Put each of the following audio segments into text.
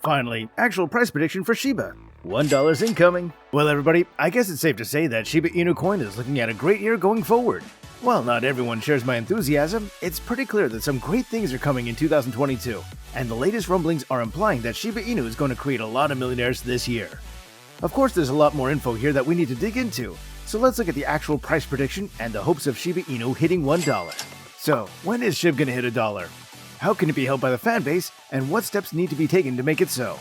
Finally, actual price prediction for Shiba. $1 incoming. Well everybody, I guess it's safe to say that Shiba Inu coin is looking at a great year going forward. While not everyone shares my enthusiasm, it's pretty clear that some great things are coming in 2022, and the latest rumblings are implying that Shiba Inu is going to create a lot of millionaires this year. Of course, there's a lot more info here that we need to dig into, so let's look at the actual price prediction and the hopes of Shiba Inu hitting $1. So, when is SHIB gonna hit $1? How can it be held by the fanbase, and what steps need to be taken to make it so?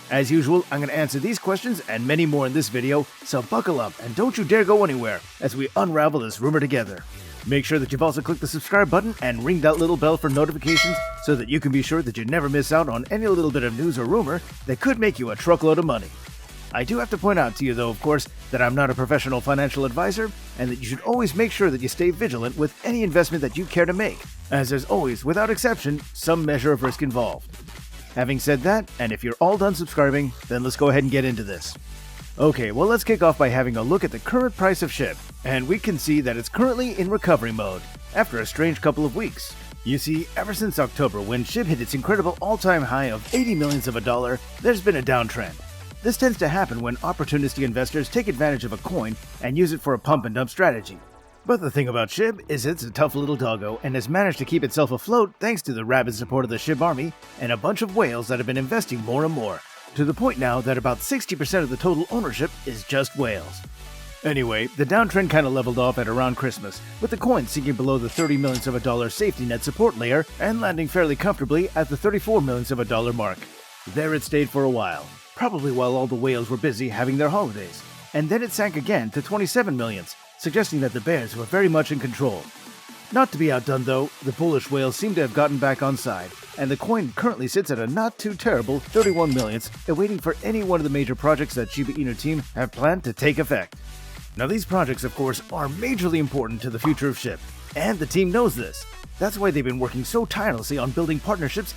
As usual, I'm going to answer these questions and many more in this video, so buckle up and don't you dare go anywhere as we unravel this rumor together. Make sure that you've also clicked the subscribe button and ring that little bell for notifications so that you can be sure that you never miss out on any little bit of news or rumor that could make you a truckload of money. I do have to point out to you though, of course, that I'm not a professional financial advisor and that you should always make sure that you stay vigilant with any investment that you care to make, as there's always, without exception, some measure of risk involved. Having said that, and if you're all done subscribing, then let's go ahead and get into this. Okay, well let's kick off by having a look at the current price of SHIB, and we can see that it's currently in recovery mode, after a strange couple of weeks. You see, ever since October when SHIB hit its incredible all-time high of 80 millions of a dollar, there's been a downtrend. This tends to happen when opportunistic investors take advantage of a coin and use it for a pump and dump strategy. But the thing about SHIB is it's a tough little doggo and has managed to keep itself afloat thanks to the rabid support of the SHIB army and a bunch of whales that have been investing more and more, to the point now that about 60% of the total ownership is just whales. Anyway, the downtrend kinda leveled off at around Christmas, with the coin sinking below the 30 millions of a dollar safety net support layer and landing fairly comfortably at the 34 millions of a dollar mark. There it stayed for a while, probably while all the whales were busy having their holidays, and then it sank again to 27 millions, suggesting that the bears were very much in control. Not to be outdone though, the bullish whales seem to have gotten back on side, and the coin currently sits at a not too terrible 31 millions, awaiting for any one of the major projects that Shiba Inu team have planned to take effect. Now these projects of course are majorly important to the future of SHIB, and the team knows this. That's why they've been working so tirelessly on building partnerships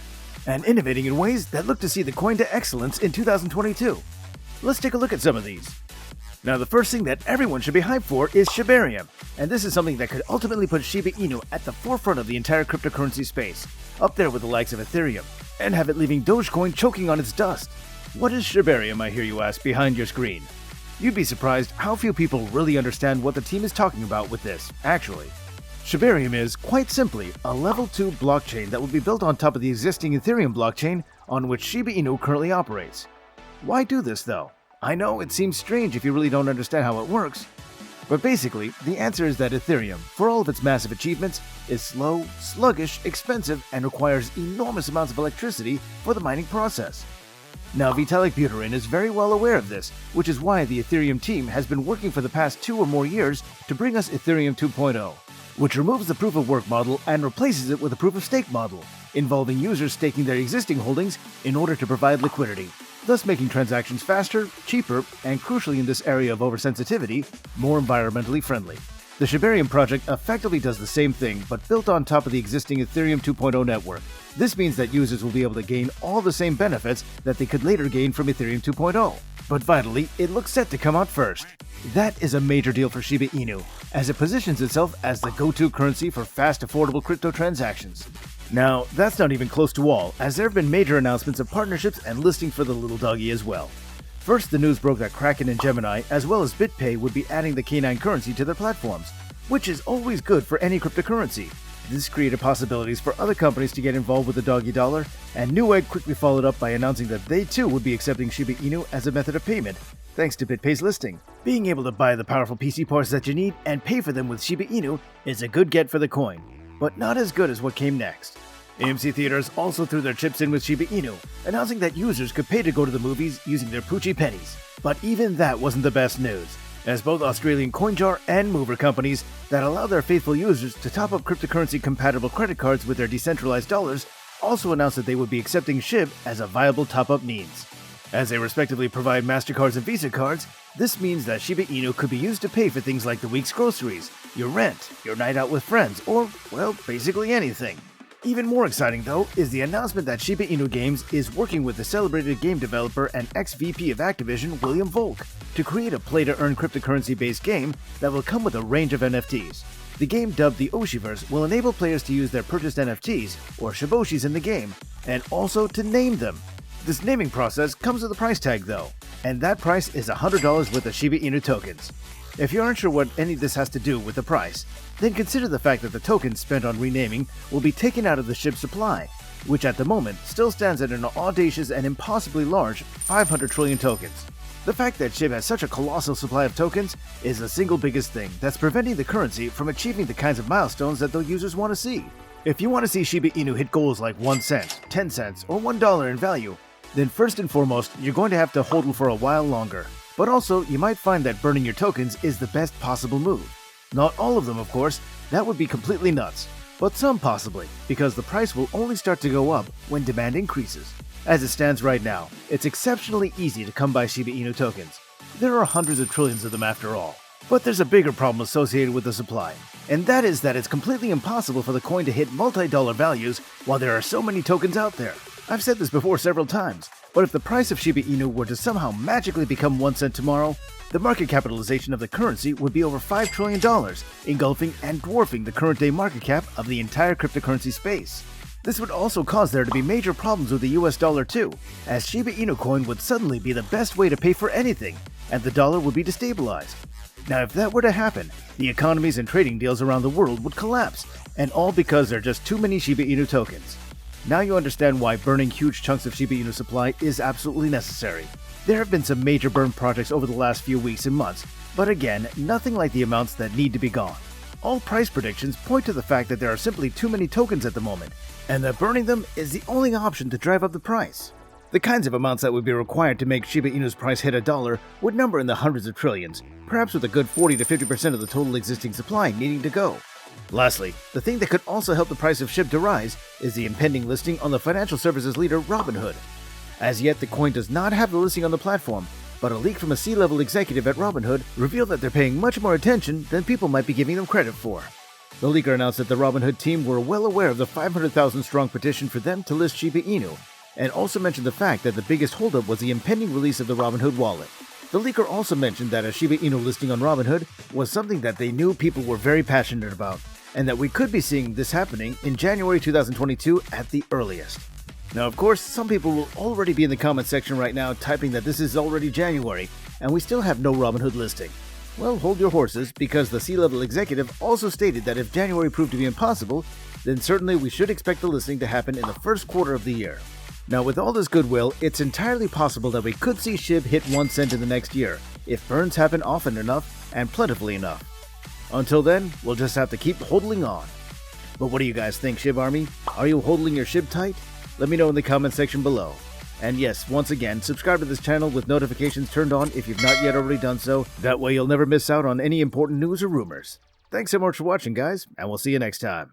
and innovating in ways that look to see the coin to excellence in 2022. Let's take a look at some of these. Now the first thing that everyone should be hyped for is Shibarium, and this is something that could ultimately put Shiba Inu at the forefront of the entire cryptocurrency space, up there with the likes of Ethereum, and have it leaving Dogecoin choking on its dust. What is Shibarium, I hear you ask, behind your screen? You'd be surprised how few people really understand what the team is talking about with this, actually. Shibarium is, quite simply, a level 2 blockchain that will be built on top of the existing Ethereum blockchain on which Shiba Inu currently operates. Why do this though? I know it seems strange if you really don't understand how it works, but basically, the answer is that Ethereum, for all of its massive achievements, is slow, sluggish, expensive, and requires enormous amounts of electricity for the mining process. Now, Vitalik Buterin is very well aware of this, which is why the Ethereum team has been working for the past 2 or more years to bring us Ethereum 2.0, which removes the proof-of-work model and replaces it with a proof-of-stake model, involving users staking their existing holdings in order to provide liquidity, thus making transactions faster, cheaper, and crucially in this area of oversensitivity, more environmentally friendly. The Shibarium project effectively does the same thing, but built on top of the existing Ethereum 2.0 network. This means that users will be able to gain all the same benefits that they could later gain from Ethereum 2.0. But vitally, it looks set to come out first. That is a major deal for Shiba Inu, as it positions itself as the go-to currency for fast, affordable crypto transactions. Now, that's not even close to all, as there have been major announcements of partnerships and listings for the little doggy as well. First, the news broke that Kraken and Gemini, as well as BitPay, would be adding the K9 currency to their platforms, which is always good for any cryptocurrency. This created possibilities for other companies to get involved with the doggy dollar, and Newegg quickly followed up by announcing that they too would be accepting Shiba Inu as a method of payment, thanks to BitPay's listing. Being able to buy the powerful PC parts that you need and pay for them with Shiba Inu is a good get for the coin, but not as good as what came next. AMC Theaters also threw their chips in with Shiba Inu, announcing that users could pay to go to the movies using their Poochie pennies. But even that wasn't the best news, as both Australian CoinJar and Mover companies that allow their faithful users to top up cryptocurrency-compatible credit cards with their decentralized dollars also announced that they would be accepting SHIB as a viable top-up means. As they respectively provide MasterCards and Visa cards, this means that Shiba Inu could be used to pay for things like the week's groceries, your rent, your night out with friends, or, well, basically anything. Even more exciting though is the announcement that Shiba Inu Games is working with the celebrated game developer and ex-VP of Activision, William Volk, to create a play-to-earn cryptocurrency-based game that will come with a range of NFTs. The game, dubbed the Oshiverse, will enable players to use their purchased NFTs, or Shiboshis in the game, and also to name them. This naming process comes with a price tag though, and that price is $100 worth of Shiba Inu tokens. If you aren't sure what any of this has to do with the price, then consider the fact that the tokens spent on renaming will be taken out of the SHIB supply, which at the moment still stands at an audacious and impossibly large 500 trillion tokens. The fact that SHIB has such a colossal supply of tokens is the single biggest thing that's preventing the currency from achieving the kinds of milestones that the users want to see. If you want to see Shiba Inu hit goals like 1 cent, 10 cents, or $1 in value, then first and foremost, you're going to have to hodl for a while longer. But also, you might find that burning your tokens is the best possible move. Not all of them, of course, that would be completely nuts. But some possibly, because the price will only start to go up when demand increases. As it stands right now, it's exceptionally easy to come by Shiba Inu tokens. There are hundreds of trillions of them after all. But there's a bigger problem associated with the supply, and that is that it's completely impossible for the coin to hit multi-dollar values while there are so many tokens out there. I've said this before several times, but if the price of Shiba Inu were to somehow magically become 1 cent tomorrow, the market capitalization of the currency would be over $5 trillion, engulfing and dwarfing the current day market cap of the entire cryptocurrency space. This would also cause there to be major problems with the US dollar too, as Shiba Inu coin would suddenly be the best way to pay for anything, and the dollar would be destabilized. Now if that were to happen, the economies and trading deals around the world would collapse, and all because there are just too many Shiba Inu tokens. Now you understand why burning huge chunks of Shiba Inu supply is absolutely necessary. There have been some major burn projects over the last few weeks and months, but again, nothing like the amounts that need to be gone. All price predictions point to the fact that there are simply too many tokens at the moment, and that burning them is the only option to drive up the price. The kinds of amounts that would be required to make Shiba Inu's price hit $1 would number in the hundreds of trillions, perhaps with a good 40 to 50% of the total existing supply needing to go. Lastly, the thing that could also help the price of SHIB to rise is the impending listing on the financial services leader Robinhood. As yet, the coin does not have the listing on the platform, but a leak from a C-level executive at Robinhood revealed that they're paying much more attention than people might be giving them credit for. The leaker announced that the Robinhood team were well aware of the 500,000-strong petition for them to list Shiba Inu, and also mentioned the fact that the biggest holdup was the impending release of the Robinhood wallet. The leaker also mentioned that a Shiba Inu listing on Robinhood was something that they knew people were very passionate about, and that we could be seeing this happening in January 2022 at the earliest. Now, of course, some people will already be in the comment section right now typing that this is already January, and we still have no Robinhood listing. Well, hold your horses, because the C-level executive also stated that if January proved to be impossible, then certainly we should expect the listing to happen in the first quarter of the year. Now, with all this goodwill, it's entirely possible that we could see SHIB hit 1 cent in the next year, if burns happen often enough and plentifully enough. Until then, we'll just have to keep hodling on. But what do you guys think, SHIB Army? Are you hodling your SHIB tight? Let me know in the comment section below. And yes, once again, subscribe to this channel with notifications turned on if you've not yet already done so. That way you'll never miss out on any important news or rumors. Thanks so much for watching, guys, and we'll see you next time.